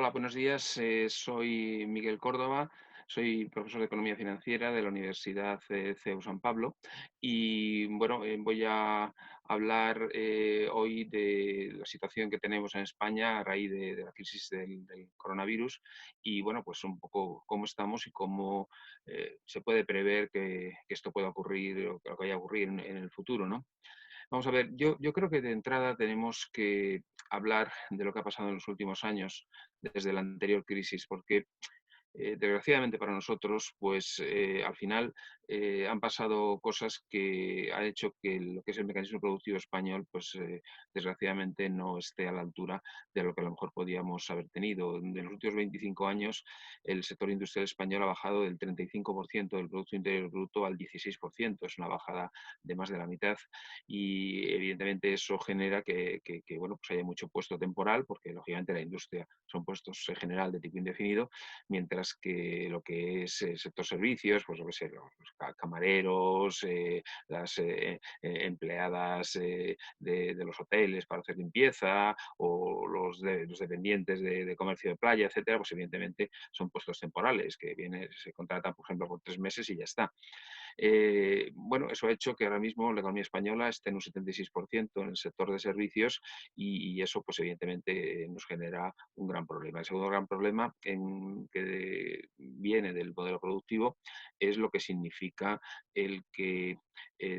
Hola, buenos días. Soy Miguel Córdoba, soy profesor de Economía Financiera de la Universidad CEU San Pablo y bueno, voy a hablar hoy de la situación que tenemos en España a raíz de la crisis del coronavirus y bueno, pues un poco cómo estamos y cómo se puede prever que esto pueda ocurrir o que vaya a ocurrir en el futuro, ¿no? Vamos a ver, yo creo que de entrada tenemos que hablar de lo que ha pasado en los últimos años, desde la anterior crisis, porque desgraciadamente para nosotros, pues al final han pasado cosas que han hecho que lo que es el mecanismo productivo español, pues desgraciadamente no esté a la altura de lo que a lo mejor podíamos haber tenido. En los últimos 25 años, el sector industrial español ha bajado del 35% del Producto Interior Bruto al 16%. Es una bajada de más de la mitad y evidentemente eso genera que, bueno, pues haya mucho puesto temporal, porque lógicamente la industria son puestos en general de tipo indefinido, mientras que lo que es el sector servicios, pues lo que sé, los camareros, las empleadas de los hoteles para hacer limpieza o los dependientes de comercio de playa, etcétera, pues evidentemente son puestos temporales que se contratan, por ejemplo, por 3 meses y ya está. Bueno, eso ha hecho que ahora mismo la economía española esté en un 76% en el sector de servicios y eso, pues evidentemente, nos genera un gran problema. El segundo gran problema que viene del modelo productivo es lo que significa el que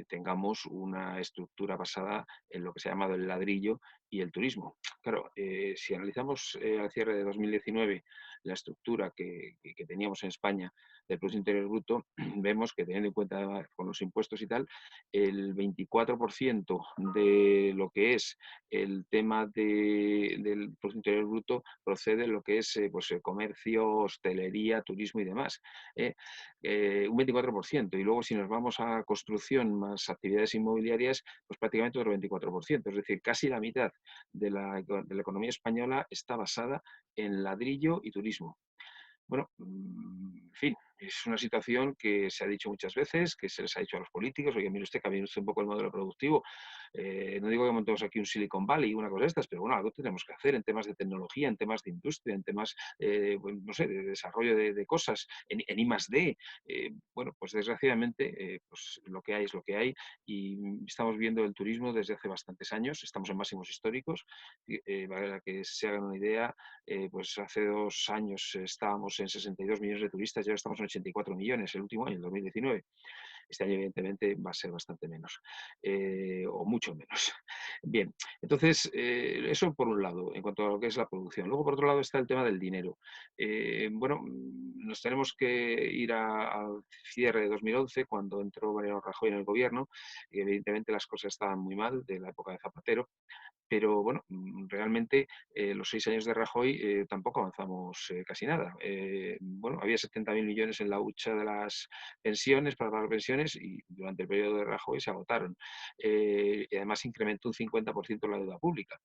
tengamos una estructura basada en lo que se ha llamado el ladrillo y el turismo. Claro, si analizamos al cierre de 2019 la estructura que teníamos en España del Producto Interior Bruto, vemos que teniendo en cuenta con los impuestos y tal, el 24% de lo que es el tema del Producto Interior Bruto procede de lo que es pues, comercio, hostelería, turismo y demás. Un 24%. Y luego si nos vamos a construcción más actividades inmobiliarias, pues prácticamente otro 24%. Es decir, casi la mitad de la economía española está basada en ladrillo y turismo. Bueno, en fin, es una situación que se ha dicho muchas veces, que se les ha dicho a los políticos, oye, mire usted, cambie usted un poco el modelo productivo. No digo que montemos aquí un Silicon Valley y una cosa de estas, pero bueno, algo tenemos que hacer en temas de tecnología, en temas de industria, en temas, bueno, no sé, de desarrollo de cosas, en I+D. Bueno, pues desgraciadamente, pues lo que hay es lo que hay y estamos viendo el turismo desde hace bastantes años, estamos en máximos históricos. Para que se hagan una idea, pues hace 2 años estábamos en 62 millones de turistas y ahora estamos en 84 millones el último año, el 2019. Este año, evidentemente, va a ser bastante menos, o mucho menos. Bien, entonces, eso por un lado, en cuanto a lo que es la producción. Luego, por otro lado, está el tema del dinero. Bueno, nos tenemos que ir al cierre de 2011, cuando entró Mariano Rajoy en el gobierno, y evidentemente las cosas estaban muy mal de la época de Zapatero, pero bueno, realmente los 6 años de Rajoy tampoco avanzamos casi nada. Bueno, había 70.000 millones en la hucha de las pensiones, para pagar pensiones, y durante el periodo de Rajoy se agotaron. Y además incrementó un 50% la deuda pública.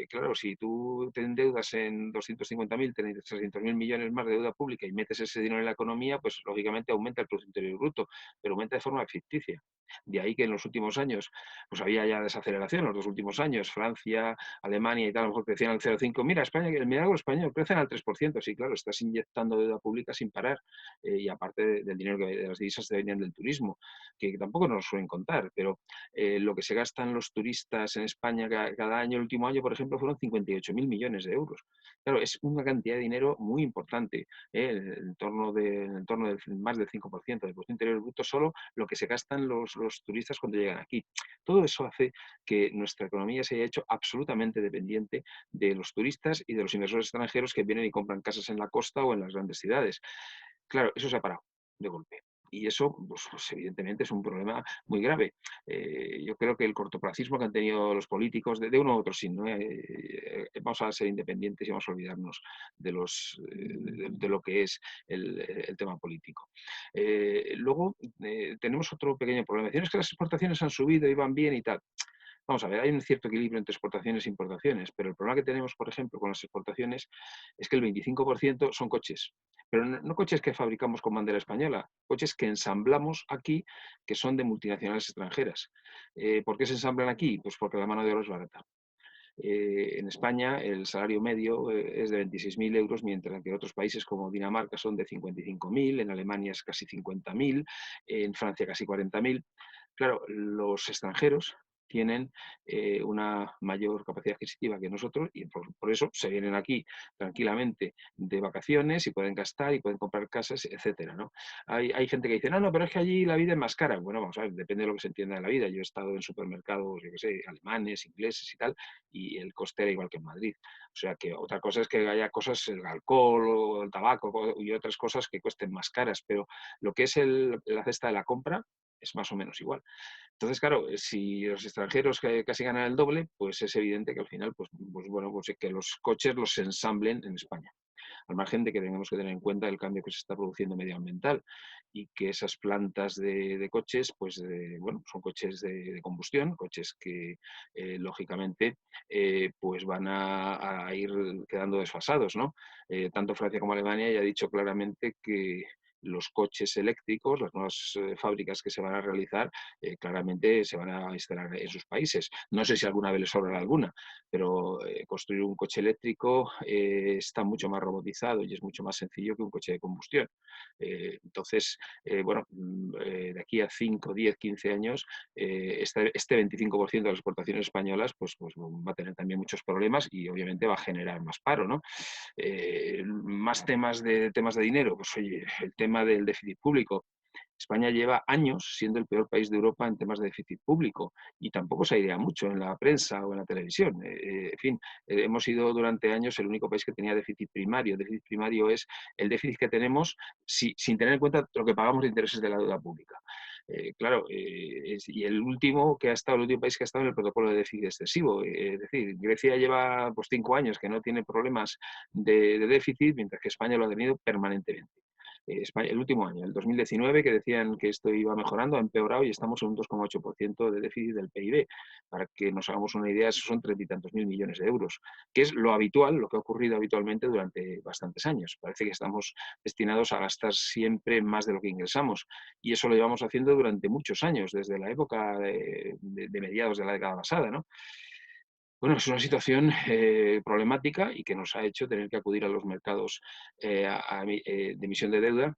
Claro, si tú te endeudas en 250.000, 300.000 millones más de deuda pública y metes ese dinero en la economía, pues lógicamente aumenta el Producto Interior Bruto, pero aumenta de forma ficticia. De ahí que en los últimos años pues había ya desaceleración, en los 2 últimos años, Francia, Alemania y tal, a lo mejor crecían al 0,5. Mira, España, el milagro español, crecen al 3%. Sí, claro, estás inyectando deuda pública sin parar. Y aparte del dinero que de las divisas que venían del turismo, que tampoco nos suelen contar, pero lo que se gastan los turistas en España cada año, el último año, por ejemplo, fueron 58.000 millones de euros. Claro, es una cantidad de dinero muy importante, en torno del más del 5% del Producto Interior Bruto, solo lo que se gastan los turistas cuando llegan aquí. Todo eso hace que nuestra economía se haya hecho absolutamente dependiente de los turistas y de los inversores extranjeros que vienen y compran casas en la costa o en las grandes ciudades. Claro, eso se ha parado de golpe. Y eso, pues, evidentemente, es un problema muy grave. Yo creo que el cortoplacismo que han tenido los políticos, de uno u otro sí, ¿no? Vamos a ser independientes y vamos a olvidarnos de lo que es el tema político. Luego, tenemos otro pequeño problema. Dicen, es que las exportaciones han subido y van bien y tal. Vamos a ver, hay un cierto equilibrio entre exportaciones e importaciones, pero el problema que tenemos, por ejemplo, con las exportaciones es que el 25% son coches, pero no coches que fabricamos con bandera española, coches que ensamblamos aquí, que son de multinacionales extranjeras. ¿Por qué se ensamblan aquí? Pues porque la mano de obra es barata. En España el salario medio es de 26.000 euros, mientras que en otros países como Dinamarca son de 55.000, en Alemania es casi 50.000, en Francia casi 40.000. Claro, los extranjeros tienen una mayor capacidad adquisitiva que nosotros y por eso se vienen aquí tranquilamente de vacaciones y pueden gastar y pueden comprar casas, etcétera, ¿no? Hay gente que dice, no, no, pero es que allí la vida es más cara. Bueno, vamos a ver, depende de lo que se entienda de la vida. Yo he estado en supermercados, yo qué sé, alemanes, ingleses y tal, y el coste era igual que en Madrid. O sea que otra cosa es que haya cosas, el alcohol o el tabaco y otras cosas que cuesten más caras, pero lo que es la cesta de la compra es más o menos igual. Entonces, claro, si los extranjeros casi ganan el doble, pues es evidente que al final, bueno, pues que los coches los ensamblen en España. Al margen de que tengamos que tener en cuenta el cambio que se está produciendo medioambiental y que esas plantas de coches, pues bueno, son coches de combustión, coches que lógicamente pues van a ir quedando desfasados, ¿no? Tanto Francia como Alemania ya ha dicho claramente que los coches eléctricos, las nuevas fábricas que se van a realizar, claramente se van a instalar en sus países. No sé si alguna vez les sobrará alguna, pero construir un coche eléctrico está mucho más robotizado y es mucho más sencillo que un coche de combustión. Entonces, bueno, de aquí a 5, 10, 15 años, este 25% de las exportaciones españolas pues va a tener también muchos problemas y obviamente va a generar más paro, ¿no? Más temas de dinero, pues oye, el tema del déficit público. España lleva años siendo el peor país de Europa en temas de déficit público y tampoco se airea mucho en la prensa o en la televisión. En fin, hemos sido durante años el único país que tenía déficit primario. Déficit primario es el déficit que tenemos sin tener en cuenta lo que pagamos de intereses de la deuda pública. Claro, y el último el último país que ha estado en el protocolo de déficit excesivo. Es decir, Grecia lleva pues 5 años que no tiene problemas de déficit, mientras que España lo ha tenido permanentemente. España, el último año, el 2019, que decían que esto iba mejorando, ha empeorado y estamos en un 2,8% de déficit del PIB. Para que nos hagamos una idea, esos son 30 y tantos mil millones de euros, que es lo habitual, lo que ha ocurrido habitualmente durante bastantes años. Parece que estamos destinados a gastar siempre más de lo que ingresamos y eso lo llevamos haciendo durante muchos años, desde la época de mediados de la década pasada, ¿no? Bueno, es una situación problemática y que nos ha hecho tener que acudir a los mercados de emisión de deuda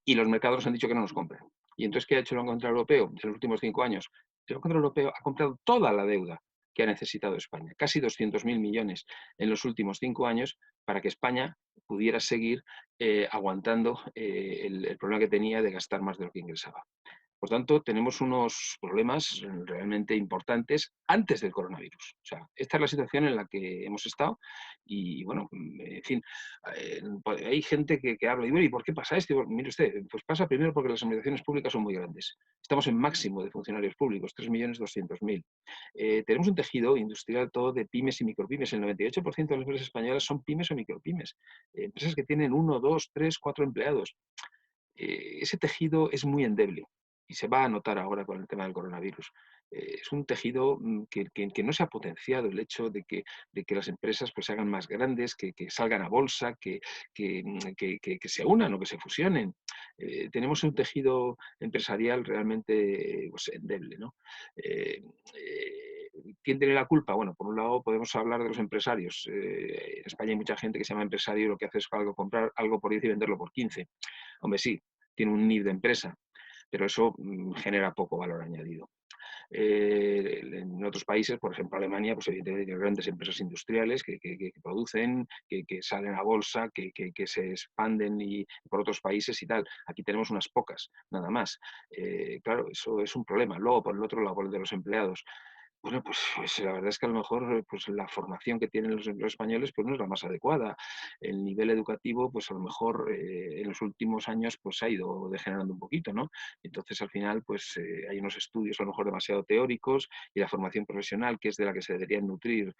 y los mercados nos han dicho que no nos compren. ¿Y entonces qué ha hecho el Banco Central Europeo en los últimos 5 años? El Banco Central Europeo ha comprado toda la deuda que ha necesitado España, casi 200.000 millones en los últimos 5 años, para que España pudiera seguir aguantando el problema que tenía de gastar más de lo que ingresaba. Por tanto, tenemos unos problemas realmente importantes antes del coronavirus. O sea, esta es la situación en la que hemos estado y, bueno, en fin, hay gente que habla y, bueno, ¿y por qué pasa esto? Y, bueno, mire usted, pues pasa primero porque las administraciones públicas son muy grandes. Estamos en máximo de funcionarios públicos, 3.200.000. Tenemos un tejido industrial todo de pymes y micropymes. El 98% de las empresas españolas son pymes o micropymes. Empresas que tienen 1, 2, 3, 4 empleados. Ese tejido es muy endeble y se va a notar ahora con el tema del coronavirus. Es un tejido que no se ha potenciado el hecho de que las empresas pues, se hagan más grandes, que salgan a bolsa, que se unan o que se fusionen. Tenemos un tejido empresarial realmente pues, endeble, ¿no? Eh, eh, ¿Quién tiene la culpa? Bueno, por un lado podemos hablar de los empresarios. En España hay mucha gente que se llama empresario y lo que hace es comprar algo por 10 y venderlo por 15. Hombre, sí, tiene un NIF de empresa, pero eso genera poco valor añadido. En otros países, por ejemplo Alemania, pues evidentemente tiene grandes empresas industriales que producen, que salen a bolsa, que se expanden y por otros países y tal. Aquí tenemos unas pocas, nada más. Claro, eso es un problema. Luego, por el otro lado, por el de los empleados. Bueno, pues la verdad es que a lo mejor pues la formación que tienen los empleados españoles pues no es la más adecuada. El nivel educativo, pues a lo mejor en los últimos años pues ha ido degenerando un poquito, ¿no? Entonces al final pues hay unos estudios a lo mejor demasiado teóricos y la formación profesional, que es de la que se deberían nutrir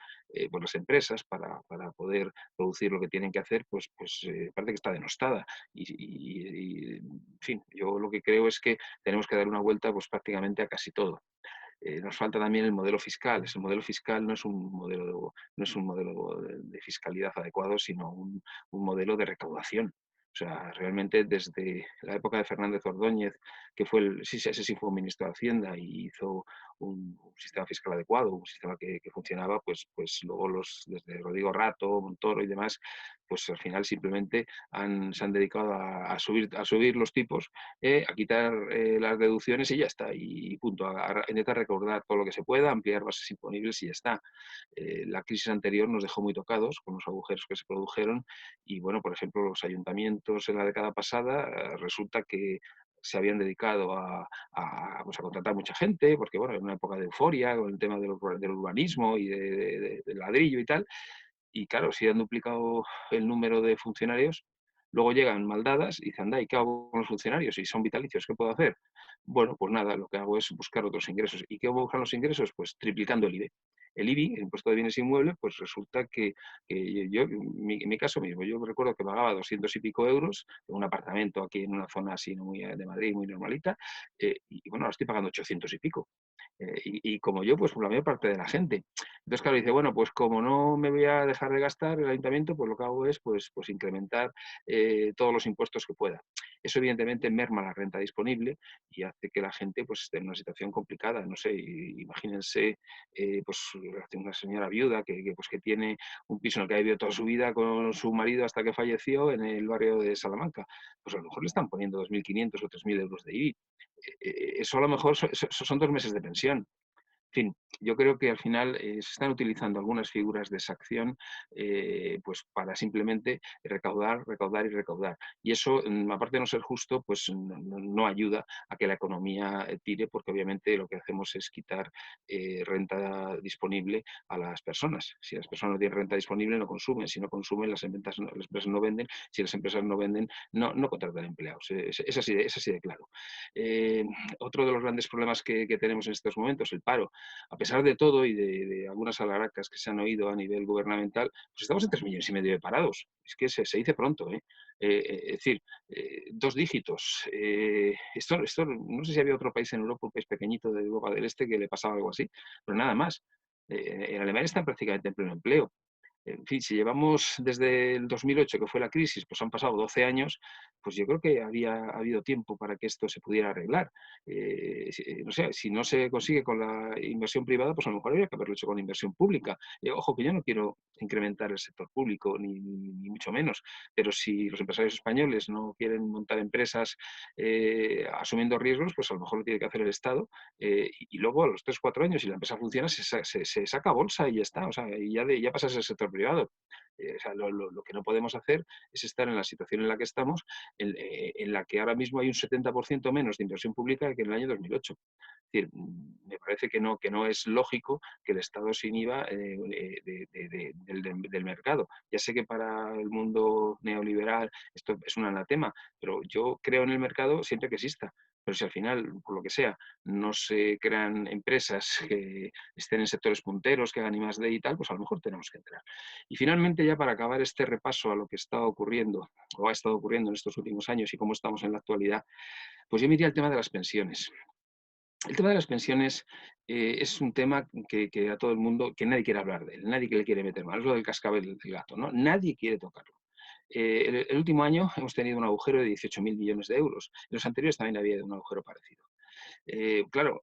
pues las empresas para poder producir lo que tienen que hacer, pues parece que está denostada. En fin, yo lo que creo es que tenemos que dar una vuelta pues prácticamente a casi todo. Nos falta también el modelo fiscal. El modelo fiscal no es un modelo de fiscalidad adecuado, sino un modelo de recaudación. O sea, realmente desde la época de Fernández Ordóñez, que fue ese sí fue ministro de Hacienda y hizo un sistema fiscal adecuado, un sistema que funcionaba, pues luego desde Rodrigo Rato, Montoro y demás, pues al final simplemente se han dedicado a subir los tipos, a quitar las deducciones y ya está, y punto, a intentar recaudar todo lo que se pueda, ampliar bases imponibles y ya está. La crisis anterior nos dejó muy tocados con los agujeros que se produjeron y, bueno, por ejemplo, los ayuntamientos en la década pasada resulta que se habían dedicado pues a contratar mucha gente, porque bueno, en una época de euforia con el tema del urbanismo y del ladrillo y tal, y claro, si han duplicado el número de funcionarios, luego llegan maldadas y dicen, anda, ¿y qué hago con los funcionarios? Y son vitalicios, ¿qué puedo hacer? Bueno, pues nada, lo que hago es buscar otros ingresos. ¿Y qué buscan los ingresos? Pues triplicando el IBI. El IBI, el impuesto de bienes inmuebles, pues resulta que yo en mi caso mismo, yo recuerdo que pagaba 200 y pico euros en un apartamento aquí en una zona así no muy de Madrid, muy normalita, y bueno, ahora estoy pagando 800 y pico. Y como yo, pues por la mayor parte de la gente. Entonces, claro, dice, bueno, pues como no me voy a dejar de gastar el ayuntamiento, pues lo que hago es pues incrementar todos los impuestos que pueda. Eso evidentemente merma la renta disponible y hace que la gente pues esté en una situación complicada. No sé, imagínense pues una señora viuda pues, que tiene un piso en el que ha vivido toda su vida con su marido hasta que falleció en el barrio de Salamanca. Pues a lo mejor le están poniendo 2.500 o 3.000 euros de IBI. Eso a lo mejor son 2 meses de pensión. En fin, yo creo que al final se están utilizando algunas figuras de esa acción pues para simplemente recaudar, recaudar y recaudar. Y eso, aparte de no ser justo, pues no ayuda a que la economía tire, porque obviamente lo que hacemos es quitar renta disponible a las personas. Si las personas no tienen renta disponible, no consumen. Si no consumen, las empresas no venden. Si las empresas no venden, no contratan empleados. Es así de claro. Eh, Otro de los grandes problemas que tenemos en estos momentos, el paro. A pesar de todo y de algunas alharacas que se han oído a nivel gubernamental, pues estamos en 3,5 millones de parados. Es que se dice pronto, ¿eh? Es decir, 2 dígitos. Esto no sé si había otro país en Europa, un país pequeñito de Europa del Este, que le pasaba algo así, pero nada más. En Alemania están prácticamente en pleno empleo. En fin, si llevamos desde el 2008, que fue la crisis, pues han pasado 12 años, pues yo creo que había habido tiempo para que esto se pudiera arreglar. No sé, si no se consigue con la inversión privada, pues a lo mejor habría que haberlo hecho con inversión pública. Ojo, que yo no quiero incrementar el sector público, ni mucho menos, pero si los empresarios españoles no quieren montar empresas asumiendo riesgos, pues a lo mejor lo tiene que hacer el Estado y luego a los 3 4 años, si la empresa funciona, se saca a bolsa y ya está, o sea, y ya pasa a ser sector privado. O sea, lo que no podemos hacer es estar en la situación en la que estamos, en la que ahora mismo hay un 70% menos de inversión pública que en el año 2008. Es decir, me parece que no es lógico que el Estado se inhiba del mercado. Ya sé que para el mundo neoliberal esto es un anatema, pero yo creo en el mercado siempre que exista. Pero si al final, por lo que sea, no se crean empresas que estén en sectores punteros, que hagan I+D y tal, pues a lo mejor tenemos que entrar. Y finalmente, ya para acabar este repaso a lo que está ocurriendo o ha estado ocurriendo en estos últimos años y cómo estamos en la actualidad, pues yo me iría al tema de las pensiones. El tema de las pensiones es un tema que a todo el mundo, que nadie quiere hablar de él, nadie que le quiere meter mano, es lo del cascabel del gato, ¿no? Nadie quiere tocarlo. El último año hemos tenido un agujero de 18.000 millones de euros. En los anteriores también había un agujero parecido. Claro,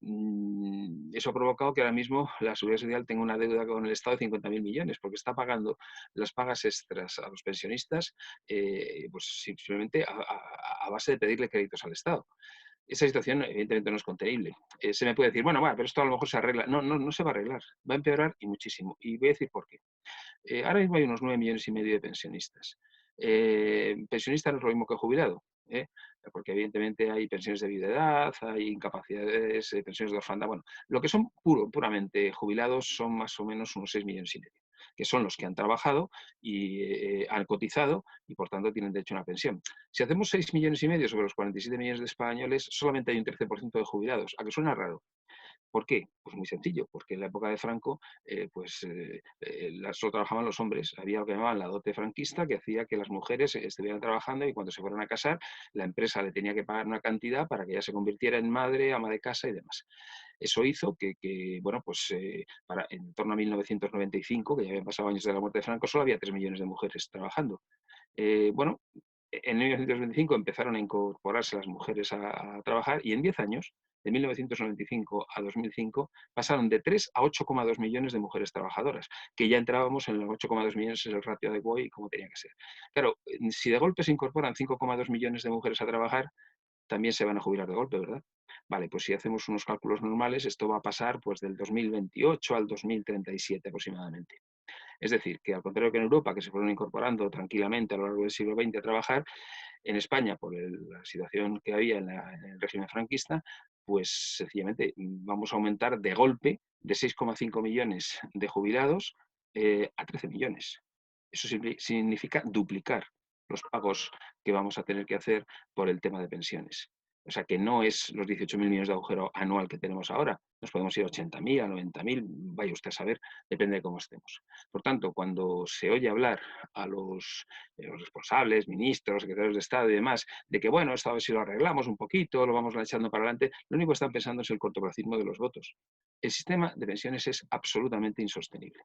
eso ha provocado que ahora mismo la Seguridad Social tenga una deuda con el Estado de 50.000 millones, porque está pagando las pagas extras a los pensionistas pues simplemente a base de pedirle créditos al Estado. Esa situación evidentemente no es contenible. Se me puede decir, bueno, pero esto a lo mejor se arregla. No se va a arreglar. Va a empeorar y muchísimo. Y voy a decir por qué. Ahora mismo hay unos 9,5 millones de pensionistas. Pensionista no es lo mismo que jubilado, ¿eh? Porque evidentemente hay pensiones de viudedad, hay incapacidades, pensiones de orfandad. Bueno, lo que son puramente jubilados son más o menos unos 6,5 millones, que son los que han trabajado y han cotizado y por tanto tienen derecho a una pensión. Si hacemos 6,5 millones sobre los 47 millones de españoles, solamente hay un 13% de jubilados. ¿A que suena raro? ¿Por qué? Pues muy sencillo, porque en la época de Franco solo trabajaban los hombres. Había lo que llamaban la dote franquista, que hacía que las mujeres estuvieran trabajando y cuando se fueran a casar, la empresa le tenía que pagar una cantidad para que ella se convirtiera en madre, ama de casa y demás. Eso hizo bueno, pues en torno a 1995, que ya habían pasado años de la muerte de Franco, solo había 3 millones de mujeres trabajando. Bueno, en 1925 empezaron a incorporarse las mujeres a trabajar y en 10 años, de 1995 a 2005, pasaron de 3 a 8,2 millones de mujeres trabajadoras, que ya entrábamos en los 8,2 millones, es el ratio de Boy, como tenía que ser. Claro, si de golpe se incorporan 5,2 millones de mujeres a trabajar, también se van a jubilar de golpe, ¿verdad? Vale, pues si hacemos unos cálculos normales, esto va a pasar pues del 2028 al 2037 aproximadamente. Es decir, que al contrario que en Europa, que se fueron incorporando tranquilamente a lo largo del siglo XX a trabajar, en España, por la situación que había en el régimen franquista, pues sencillamente vamos a aumentar de golpe de 6,5 millones de jubilados a 13 millones. Eso significa duplicar los pagos que vamos a tener que hacer por el tema de pensiones. O sea, que no es los 18.000 millones de agujero anual que tenemos ahora. Nos podemos ir a 80.000, a 90.000, vaya usted a saber, depende de cómo estemos. Por tanto, cuando se oye hablar a los responsables, ministros, secretarios de Estado y demás, de que, bueno, esto a ver si lo arreglamos un poquito, lo vamos echando para adelante, lo único que están pensando es el cortoplacismo de los votos. El sistema de pensiones es absolutamente insostenible.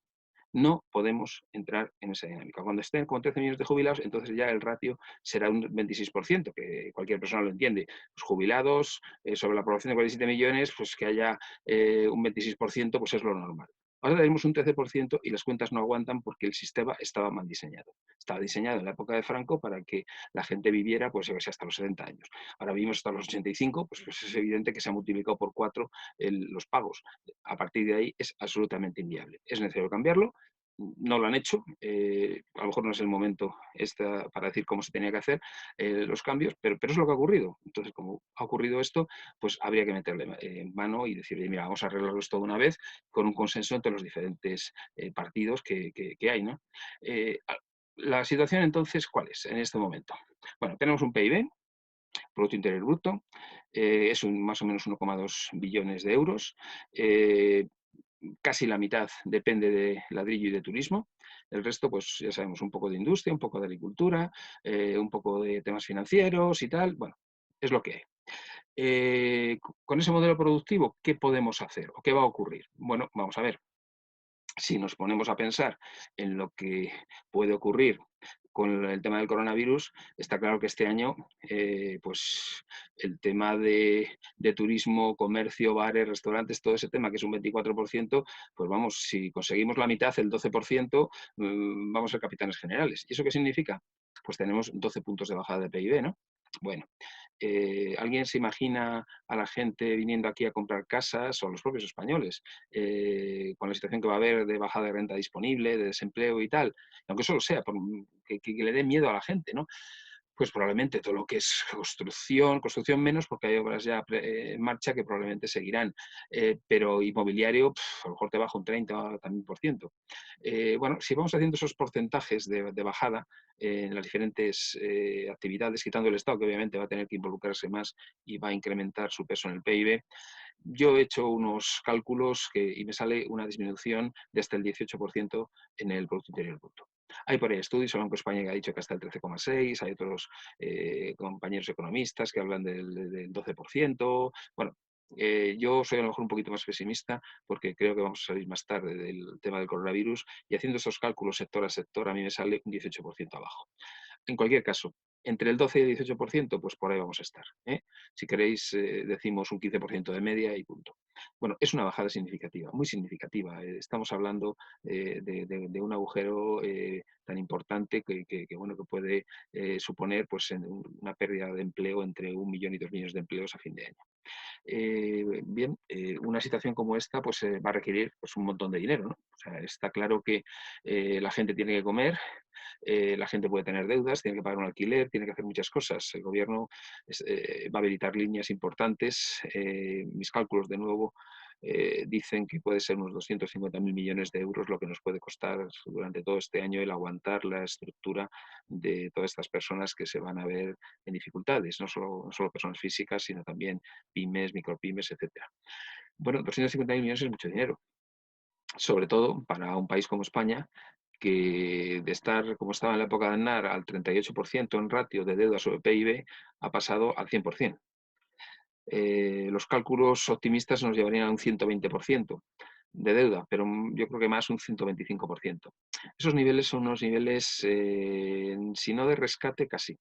No podemos entrar en esa dinámica. Cuando estén con 13 millones de jubilados, entonces ya el ratio será un 26%, que cualquier persona lo entiende. Los jubilados, sobre la población de 47 millones, pues que haya un 26%, pues es lo normal. Ahora tenemos un 13% y las cuentas no aguantan porque el sistema estaba mal diseñado. Estaba diseñado en la época de Franco para que la gente viviera pues hasta los 70 años. Ahora vivimos hasta los 85, pues es evidente que se ha multiplicado por 4 los pagos. A partir de ahí es absolutamente inviable. Es necesario cambiarlo, no lo han hecho, a lo mejor no es el momento para decir cómo se tenía que hacer los cambios, pero es lo que ha ocurrido. Entonces, como ha ocurrido esto, pues habría que meterle mano y decir, mira, vamos a arreglarlo esto de una vez con un consenso entre los diferentes partidos que hay, ¿no? La situación entonces, ¿cuál es en este momento? Bueno, tenemos un PIB, Producto Interior Bruto, es más o menos 1,2 billones de euros. Casi la mitad depende de ladrillo y de turismo. El resto, pues ya sabemos, un poco de industria, un poco de agricultura, un poco de temas financieros y tal. Bueno, es lo que hay. Con ese modelo productivo, ¿qué podemos hacer o qué va a ocurrir? Bueno, vamos a ver. Si nos ponemos a pensar en lo que puede ocurrir con el tema del coronavirus, está claro que este año, pues el tema de turismo, comercio, bares, restaurantes, todo ese tema, que es un 24%, pues vamos, si conseguimos la mitad, el 12%, vamos a ser capitanes generales. ¿Y eso qué significa? Pues tenemos 12 puntos de bajada de PIB, ¿no? Bueno, ¿alguien se imagina a la gente viniendo aquí a comprar casas, o los propios españoles, con la situación que va a haber de bajada de renta disponible, de desempleo y tal, aunque solo sea que le dé miedo a la gente, ¿no? Pues probablemente todo lo que es construcción menos, porque hay obras ya en marcha que probablemente seguirán, pero inmobiliario, a lo mejor te baja un 30 también por ciento. Bueno, si vamos haciendo esos porcentajes de bajada en las diferentes actividades, quitando el Estado, que obviamente va a tener que involucrarse más y va a incrementar su peso en el PIB, yo he hecho unos cálculos y me sale una disminución de hasta el 18% en el Producto Interior Bruto. Hay por ahí estudios, el Banco de España que ha dicho que hasta el 13,6%, hay otros compañeros economistas que hablan del 12%. Bueno, yo soy a lo mejor un poquito más pesimista porque creo que vamos a salir más tarde del tema del coronavirus y haciendo esos cálculos sector a sector a mí me sale un 18% abajo. En cualquier caso, entre el 12 y el 18%, pues por ahí vamos a estar. Si queréis, decimos un 15% de media y punto. Bueno, es una bajada significativa, muy significativa. Estamos hablando de un agujero tan importante bueno, que puede suponer pues, una pérdida de empleo entre 1 millón y 2 millones de empleos a fin de año. Bien, una situación como esta pues, va a requerir pues, un montón de dinero, ¿no? O sea, está claro que la gente tiene que comer, la gente puede tener deudas, tiene que pagar un alquiler, tiene que hacer muchas cosas. El gobierno va a habilitar líneas importantes. Mis cálculos, de nuevo, dicen que puede ser unos 250.000 millones de euros lo que nos puede costar durante todo este año el aguantar la estructura de todas estas personas que se van a ver en dificultades, no solo personas físicas, sino también pymes, micropymes, etcétera. Bueno, 250.000 millones es mucho dinero, sobre todo para un país como España, que de estar, como estaba en la época de Aznar, al 38% en ratio de deuda sobre PIB, ha pasado al 100%. Los cálculos optimistas nos llevarían a un 120% de deuda, pero yo creo que más un 125%. Esos niveles son unos niveles si no de rescate, casi.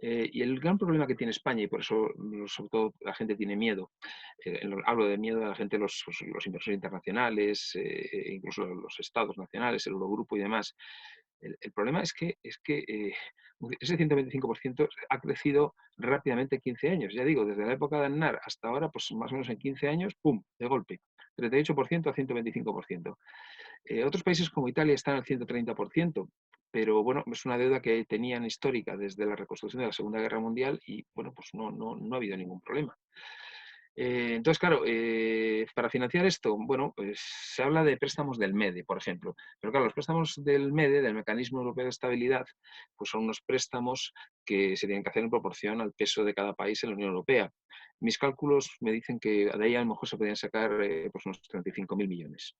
Y el gran problema que tiene España, y por eso sobre todo la gente tiene miedo, hablo de miedo a la gente, los inversores internacionales, incluso los estados nacionales, el Eurogrupo y demás. El problema es que ese 125% ha crecido rápidamente en 15 años. Ya digo, desde la época de Aznar hasta ahora, pues más o menos en 15 años, ¡pum!, de golpe. 38% a 125%. Otros países como Italia están al 130%, pero bueno, es una deuda que tenían histórica desde la reconstrucción de la Segunda Guerra Mundial y bueno, pues no ha habido ningún problema. Entonces, claro, para financiar esto, bueno, pues se habla de préstamos del MEDE, por ejemplo. Pero claro, los préstamos del MEDE, del Mecanismo Europeo de Estabilidad, pues son unos préstamos que se tienen que hacer en proporción al peso de cada país en la Unión Europea. Mis cálculos me dicen que de ahí a lo mejor se podrían sacar pues unos 35.000 millones.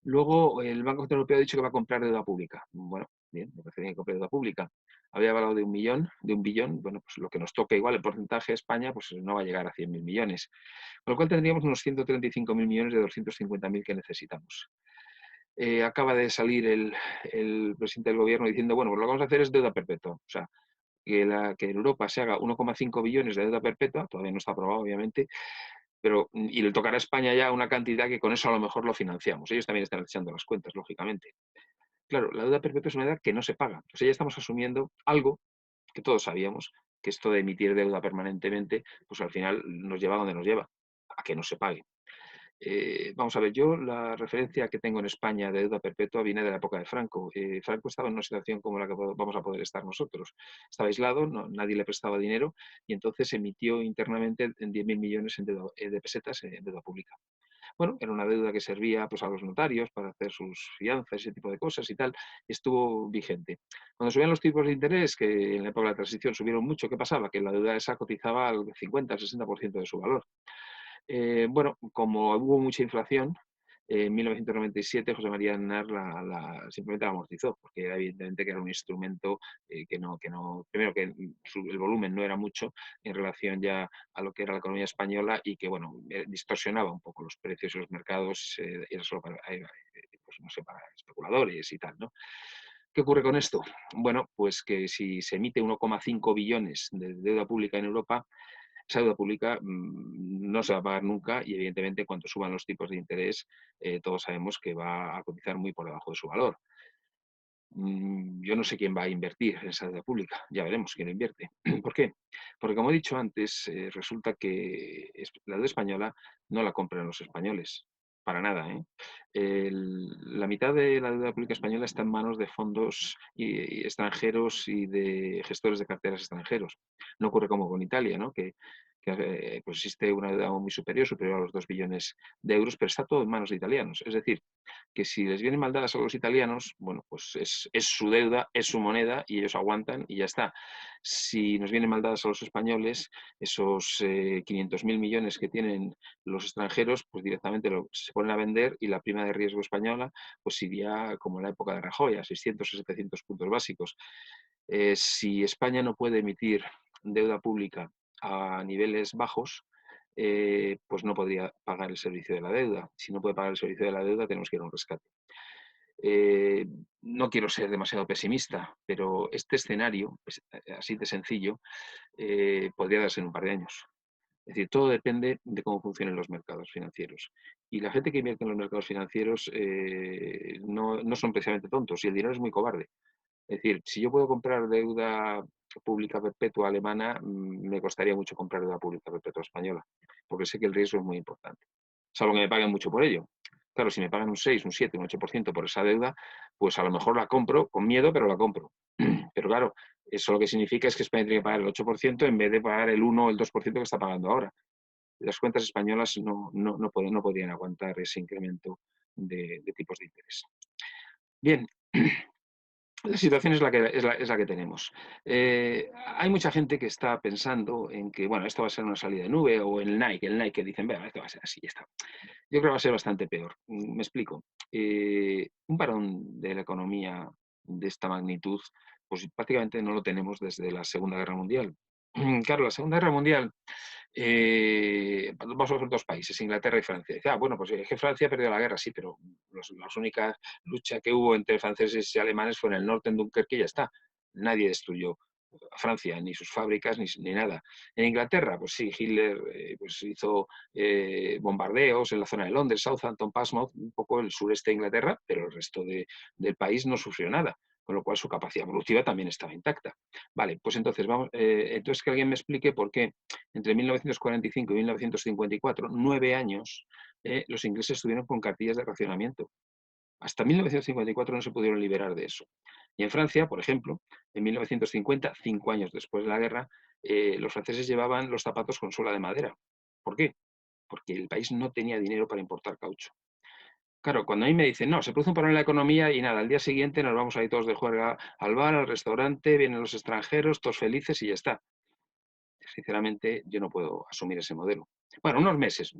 Luego, el Banco Central Europeo ha dicho que va a comprar deuda pública. Bueno, bien, me parece bien que compre deuda pública. Había hablado de 1 millón, de 1 billón. Bueno, pues lo que nos toca igual el porcentaje de España, pues no va a llegar a 100.000 millones. Con lo cual tendríamos unos 135.000 millones de 250.000 que necesitamos. Acaba de salir el presidente del gobierno diciendo, bueno, pues lo que vamos a hacer es deuda perpetua. O sea, que en Europa se haga 1,5 billones de deuda perpetua, todavía no está aprobado, obviamente, pero, y le tocará a España ya una cantidad que con eso a lo mejor lo financiamos. Ellos también están echando las cuentas, lógicamente. Claro, la deuda perpetua es una deuda que no se paga. Entonces ya estamos asumiendo algo que todos sabíamos, que esto de emitir deuda permanentemente, pues al final nos lleva a donde nos lleva, a que no se pague. Vamos a ver, yo la referencia que tengo en España de deuda perpetua viene de la época de Franco. Franco estaba en una situación como la que vamos a poder estar nosotros. Estaba aislado, nadie le prestaba dinero y entonces emitió internamente en 10.000 millones de pesetas en deuda pública. Bueno, era una deuda que servía pues, a los notarios para hacer sus fianzas, ese tipo de cosas y tal, y estuvo vigente. Cuando subían los tipos de interés, que en la época de la transición subieron mucho, ¿qué pasaba? Que la deuda esa cotizaba al 50, al 60% de su valor. Bueno, como hubo mucha inflación, en 1997 José María Aznar simplemente la amortizó, porque era evidentemente que era un instrumento primero que el volumen no era mucho en relación ya a lo que era la economía española y que, bueno, distorsionaba un poco los precios y los mercados, era solo para, pues, no sé, para especuladores y tal, ¿no? ¿Qué ocurre con esto? Bueno, pues que si se emite 1,5 billones de deuda pública en Europa, esa deuda pública no se va a pagar nunca y evidentemente cuando suban los tipos de interés todos sabemos que va a cotizar muy por debajo de su valor. Yo no sé quién va a invertir en esa deuda pública, ya veremos quién lo invierte. ¿Por qué? Porque como he dicho antes, resulta que la deuda española no la compran los españoles, para nada. La mitad de la deuda pública española está en manos de fondos extranjeros y de gestores de carteras extranjeros. No ocurre como con Italia, ¿no? Que pues existe una deuda muy superior a los 2 billones de euros, pero está todo en manos de italianos. Es decir, que si les vienen mal dadas a los italianos, bueno, pues es su deuda, es su moneda y ellos aguantan y ya está. Si nos vienen mal dadas a los españoles, esos 500.000 millones que tienen los extranjeros, pues directamente se ponen a vender y la prima de riesgo española pues iría como en la época de Rajoy, a 600 o 700 puntos básicos. Si España no puede emitir deuda pública a niveles bajos, pues no podría pagar el servicio de la deuda. Si no puede pagar el servicio de la deuda, tenemos que ir a un rescate. No quiero ser demasiado pesimista, pero este escenario, así de sencillo, podría darse en un par de años. Es decir, todo depende de cómo funcionen los mercados financieros. Y la gente que invierte en los mercados financieros no son precisamente tontos y el dinero es muy cobarde. Es decir, si yo puedo comprar deuda pública perpetua alemana, me costaría mucho comprar deuda pública perpetua española, porque sé que el riesgo es muy importante. Salvo que me paguen mucho por ello. Claro, si me pagan un 6, un 7, un 8% por esa deuda, pues a lo mejor la compro con miedo, pero la compro. Pero claro, eso lo que significa es que España tiene que pagar el 8% en vez de pagar el 1 o el 2% que está pagando ahora. Las cuentas españolas no podrían aguantar ese incremento de tipos de interés. Bien, la situación es la que tenemos. Hay mucha gente que está pensando en que, bueno, esto va a ser una salida de nube o el Nike que dicen, vea, esto va a ser así, ya está. Yo creo que va a ser bastante peor. Me explico. Un parón de la economía de esta magnitud, pues prácticamente no lo tenemos desde la Segunda Guerra Mundial. Claro, la Segunda Guerra Mundial, vamos a ver dos países, Inglaterra y Francia. Dice, bueno, pues es que Francia perdió la guerra, sí, pero la única lucha que hubo entre franceses y alemanes fue en el norte, en Dunkerque, y ya está. nadie destruyó a Francia, ni sus fábricas, ni nada. En Inglaterra, pues sí, Hitler pues hizo bombardeos en la zona de Londres, Southampton, Portsmouth, un poco el sureste de Inglaterra, pero el resto del país no sufrió nada, con lo cual su capacidad productiva también estaba intacta. Vale, pues entonces, entonces que alguien me explique por qué entre 1945 y 1954, 9 años, los ingleses estuvieron con cartillas de racionamiento. Hasta 1954 no se pudieron liberar de eso. Y en Francia, por ejemplo, en 1950, 5 años después de la guerra, los franceses llevaban los zapatos con suela de madera. ¿Por qué? Porque el país no tenía dinero para importar caucho. Claro, cuando a mí me dicen, no, se produce un problema en la economía y nada, al día siguiente nos vamos a ir todos de juerga al bar, al restaurante, vienen los extranjeros, todos felices y ya está. Sinceramente, yo no puedo asumir ese modelo. Bueno, unos meses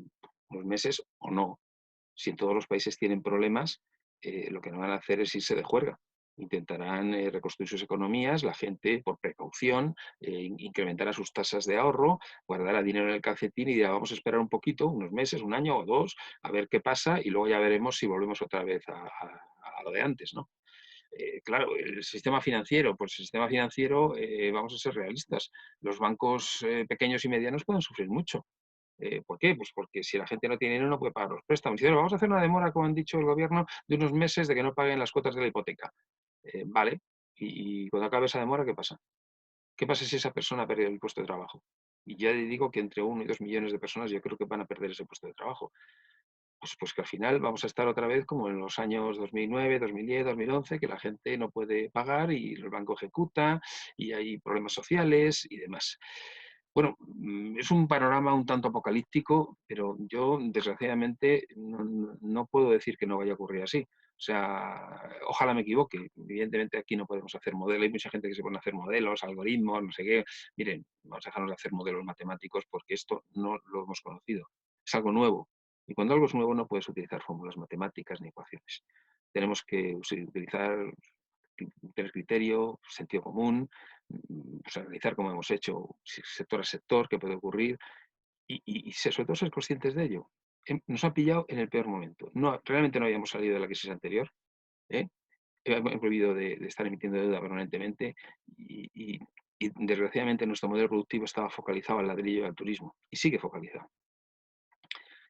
o no. Si en todos los países tienen problemas, lo que no van a hacer es irse de juerga. Intentarán reconstruir sus economías, la gente, por precaución, incrementará sus tasas de ahorro, guardará dinero en el calcetín y dirá, vamos a esperar un poquito, unos meses, un año o dos, a ver qué pasa y luego ya veremos si volvemos otra vez a lo de antes, ¿no? Claro, el sistema financiero, pues el sistema financiero, vamos a ser realistas, los bancos pequeños y medianos pueden sufrir mucho. ¿Por qué? Pues porque si la gente no tiene dinero no puede pagar los préstamos. Y dice, vamos a hacer una demora, como han dicho el gobierno, de unos meses de que no paguen las cuotas de la hipoteca. Vale, y cuando acabe esa demora, ¿qué pasa? ¿Qué pasa si esa persona ha perdido el puesto de trabajo? Y ya digo que entre 1 y 2 millones de personas yo creo que van a perder ese puesto de trabajo. Pues que al final vamos a estar otra vez como en los años 2009, 2010, 2011, que la gente no puede pagar y el banco ejecuta y hay problemas sociales y demás. Bueno, es un panorama un tanto apocalíptico, pero yo desgraciadamente no puedo decir que no vaya a ocurrir así. O sea, ojalá me equivoque. Evidentemente aquí no podemos hacer modelos. Hay mucha gente que se pone a hacer modelos, algoritmos, no sé qué. Miren, vamos a dejarnos de hacer modelos matemáticos porque esto no lo hemos conocido. Es algo nuevo. Y cuando algo es nuevo no puedes utilizar fórmulas matemáticas ni ecuaciones. Tenemos que utilizar, tener criterio, sentido común, pues analizar como hemos hecho sector a sector, qué puede ocurrir y sobre todo ser conscientes de ello. Nos ha pillado en el peor momento. No, realmente no habíamos salido de la crisis anterior. ¿eh? Hemos prohibido de estar emitiendo deuda permanentemente y desgraciadamente nuestro modelo productivo estaba focalizado al ladrillo y al turismo y sigue focalizado.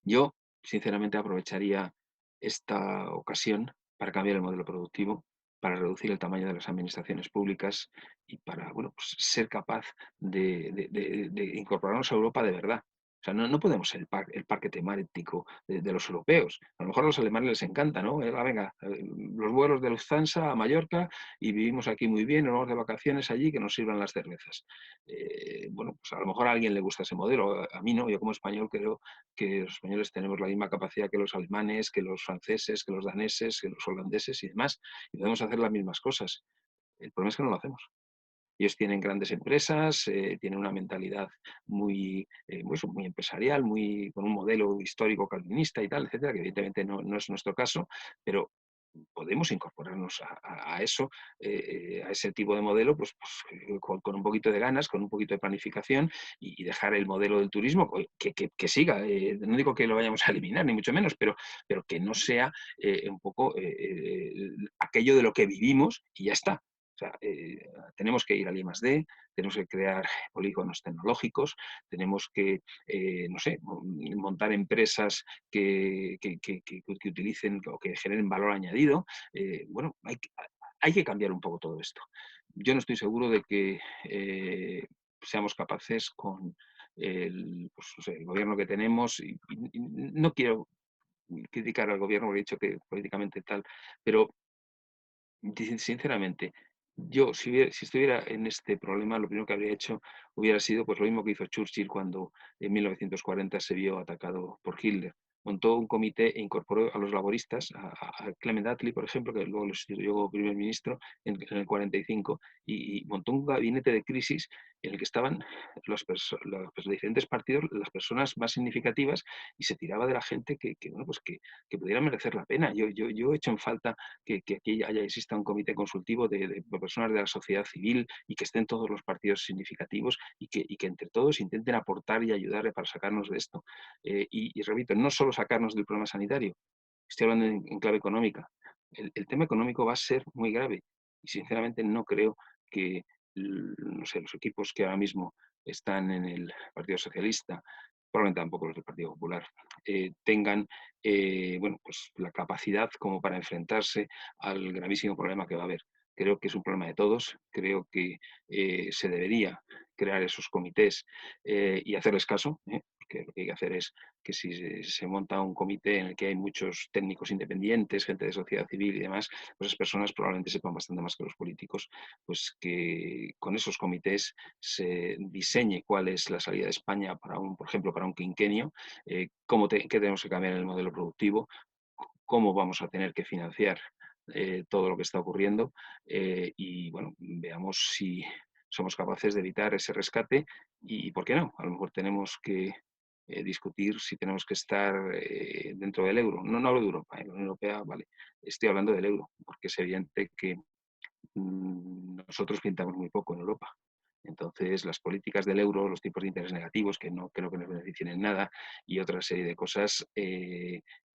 Yo, sinceramente, aprovecharía esta ocasión para cambiar el modelo productivo, para reducir el tamaño de las administraciones públicas y para, bueno, pues ser capaz de incorporarnos a Europa de verdad. O sea, no podemos ser el parque temático de los europeos. A lo mejor a los alemanes les encanta, ¿no? Venga, los vuelos de Lufthansa a Mallorca y vivimos aquí muy bien, nos vamos de vacaciones allí, que nos sirvan las cervezas. Bueno, pues a lo mejor a alguien le gusta ese modelo, a mí no, yo como español creo que los españoles tenemos la misma capacidad que los alemanes, que los franceses, que los daneses, que los holandeses y demás, y podemos hacer las mismas cosas. El problema es que no lo hacemos. Ellos tienen grandes empresas, tienen una mentalidad muy empresarial, con un modelo histórico calvinista y tal, etcétera, que evidentemente no es nuestro caso, pero podemos incorporarnos a eso, a ese tipo de modelo, con un poquito de ganas, con un poquito de planificación y dejar el modelo del turismo que siga. No digo que lo vayamos a eliminar, ni mucho menos, pero que no sea un poco aquello de lo que vivimos y ya está. O sea, tenemos que ir al I+D, tenemos que crear polígonos tecnológicos, tenemos que, no sé, montar empresas que utilicen o que generen valor añadido. Bueno, hay que cambiar un poco todo esto. Yo no estoy seguro de que seamos capaces con pues, no sé, el gobierno que tenemos, y no quiero criticar al gobierno, porque he dicho que políticamente tal, pero sinceramente, yo si estuviera en este problema, lo primero que habría hecho hubiera sido pues lo mismo que hizo Churchill cuando en 1940 se vio atacado por Hitler. Montó un comité e incorporó a los laboristas, a Clement Attlee, por ejemplo, que luego lo sustituyó como primer ministro en el 45, y montó un gabinete de crisis en el que estaban los diferentes partidos, las personas más significativas, y se tiraba de la gente bueno, pues que pudiera merecer la pena. Yo he hecho en falta que aquí exista un comité consultivo de personas de la sociedad civil y que estén todos los partidos significativos y que entre todos intenten aportar y ayudar para sacarnos de esto. Y repito, no solo sacarnos del problema sanitario, estoy hablando en clave económica. El tema económico va a ser muy grave y sinceramente no creo que, no sé, los equipos que ahora mismo están en el Partido Socialista, probablemente tampoco los del Partido Popular, tengan bueno, pues la capacidad como para enfrentarse al gravísimo problema que va a haber. Creo que es un problema de todos, creo que se debería crear esos comités y hacerles caso, porque lo que hay que hacer es que si se monta un comité en el que hay muchos técnicos independientes, gente de sociedad civil y demás, pues esas personas probablemente sepan bastante más que los políticos, pues que con esos comités se diseñe cuál es la salida de España para un, por ejemplo, para un quinquenio, qué tenemos que cambiar en el modelo productivo, cómo vamos a tener que financiar todo lo que está ocurriendo y bueno, veamos si somos capaces de evitar ese rescate y, ¿por qué no? A lo mejor tenemos que discutir si tenemos que estar dentro del euro. No, no hablo de Europa, la Unión Europea, vale, estoy hablando del euro, porque es evidente que nosotros pintamos muy poco en Europa. Entonces, las políticas del euro, los tipos de interés negativos, que no creo que nos beneficien en nada, y otra serie de cosas,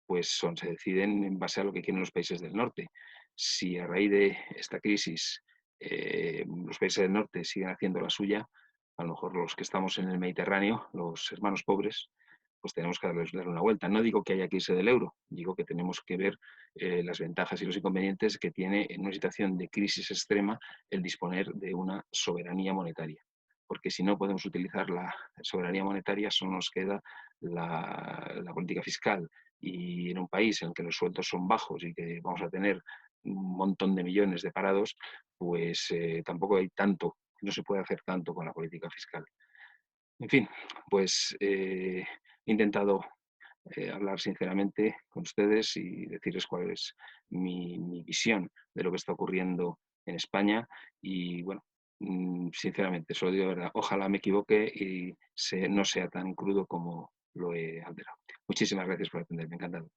pues se deciden en base a lo que quieren los países del norte. Si a raíz de esta crisis los países del norte siguen haciendo la suya, a lo mejor los que estamos en el Mediterráneo, los hermanos pobres, pues tenemos que darle una vuelta. No digo que haya que irse del euro, digo que tenemos que ver las ventajas y los inconvenientes que tiene en una situación de crisis extrema el disponer de una soberanía monetaria. Porque si no podemos utilizar la soberanía monetaria, solo nos queda la política fiscal. Y en un país en el que los sueldos son bajos y que vamos a tener un montón de millones de parados, pues tampoco hay tanto, no se puede hacer tanto con la política fiscal. En fin, pues he intentado hablar sinceramente con ustedes y decirles cuál es mi visión de lo que está ocurriendo en España. Y bueno, sinceramente, solo digo la verdad, ojalá me equivoque y no sea tan crudo como lo he alterado. Muchísimas gracias por atenderme, encantado.